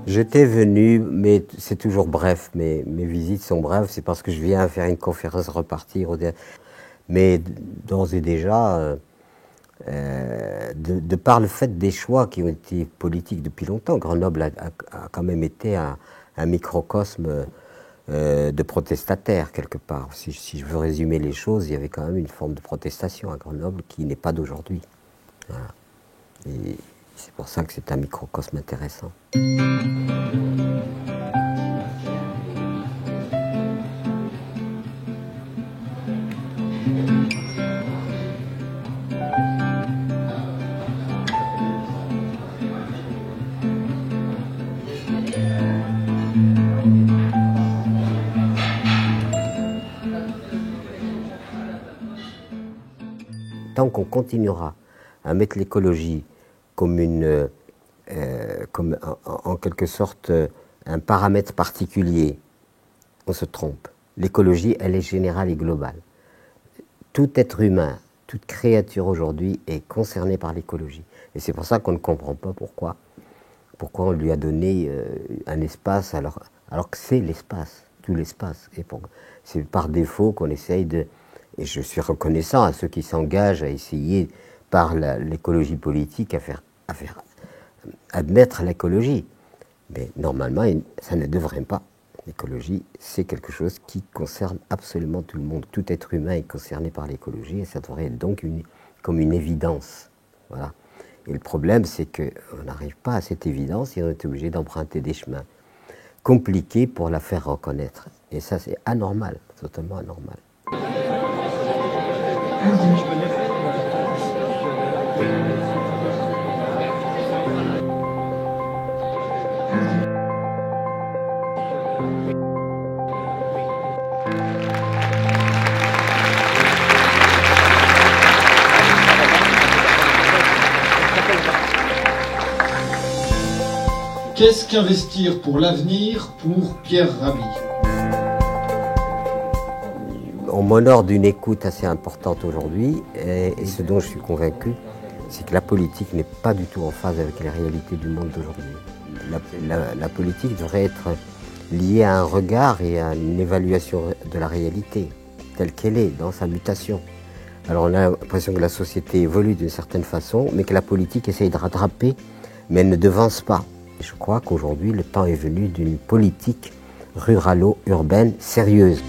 J'étais venu, mais c'est toujours bref, mes visites sont brèves, c'est parce que je viens faire une conférence, repartir. Mais d'ores et déjà, de par le fait des choix qui ont été politiques depuis longtemps, Grenoble a quand même été un microcosme de protestataires, quelque part. Si je veux résumer les choses, il y avait quand même une forme de protestation à Grenoble qui n'est pas d'aujourd'hui. Voilà. Et c'est pour ça que c'est un microcosme intéressant. Tant qu'on continuera à mettre l'écologie comme en quelque sorte un paramètre particulier, on se trompe. L'écologie, elle est générale et globale. Tout être humain, toute créature aujourd'hui est concernée par l'écologie. Et c'est pour ça qu'on ne comprend pas pourquoi on lui a donné un espace alors que c'est l'espace, tout l'espace. Et c'est par défaut qu'on essaye de... Et je suis reconnaissant à ceux qui s'engagent à essayer, par l'écologie politique, à faire admettre l'écologie. Mais normalement, ça ne devrait pas. L'écologie, c'est quelque chose qui concerne absolument tout le monde. Tout être humain est concerné par l'écologie et ça devrait être donc comme une évidence. Voilà. Et le problème, c'est qu'on n'arrive pas à cette évidence et on est obligé d'emprunter des chemins compliqués pour la faire reconnaître. Et ça, c'est anormal, totalement anormal. Qu'est-ce qu'investir pour l'avenir pour Pierre Rabhi? On m'honore d'une écoute assez importante aujourd'hui, et ce dont je suis convaincu, c'est que la politique n'est pas du tout en phase avec les réalités du monde d'aujourd'hui. La politique devrait être liée à un regard et à une évaluation de la réalité, telle qu'elle est, dans sa mutation. Alors on a l'impression que la société évolue d'une certaine façon, mais que la politique essaye de rattraper, mais elle ne devance pas. Et je crois qu'aujourd'hui, le temps est venu d'une politique ruralo-urbaine sérieuse.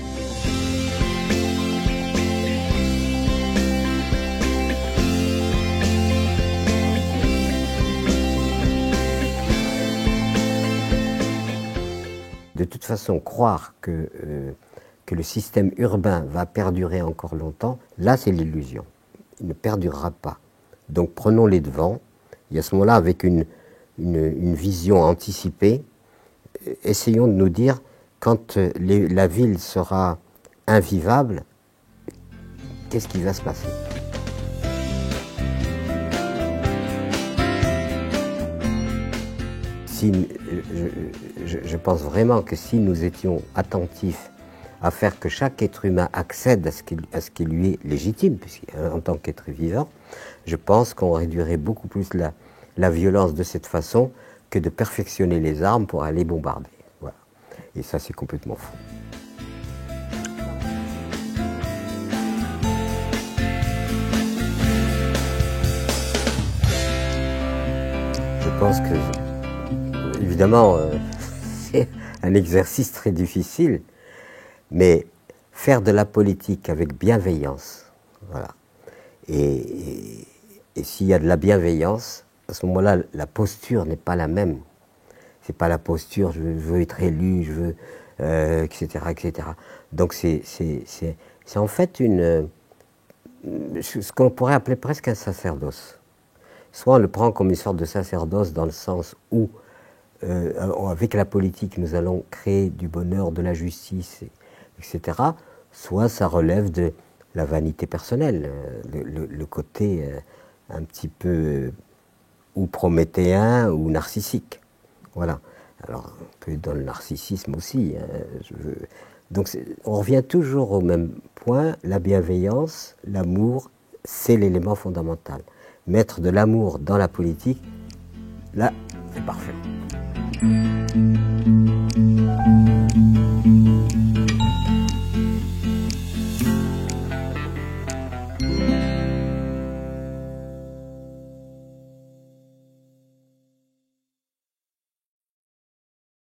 De toute façon, croire que le système urbain va perdurer encore longtemps, là c'est l'illusion. Il ne perdurera pas. Donc prenons les devants, et à ce moment-là, avec une vision anticipée, essayons de nous dire, quand la ville sera invivable, qu'est-ce qui va se passer ? Je pense vraiment que si nous étions attentifs à faire que chaque être humain accède à ce qui lui est légitime, en tant qu'être vivant, je pense qu'on réduirait beaucoup plus la violence de cette façon que de perfectionner les armes pour aller bombarder. Voilà. Et ça, c'est complètement faux. Je pense que, évidemment, c'est un exercice très difficile, mais faire de la politique avec bienveillance, voilà. Et s'il y a de la bienveillance, à ce moment-là, la posture n'est pas la même. C'est pas la posture, je veux être élu, je veux, etc., etc. Donc c'est en fait ce qu'on pourrait appeler presque un sacerdoce. Soit on le prend comme une sorte de sacerdoce dans le sens où, avec la politique, nous allons créer du bonheur, de la justice, etc. Soit ça relève de la vanité personnelle, le côté un petit peu ou prométhéen ou narcissique. Voilà. Alors, on peut être dans le narcissisme aussi. Donc, on revient toujours au même point. La bienveillance, l'amour, c'est l'élément fondamental. Mettre de l'amour dans la politique, là, c'est parfait.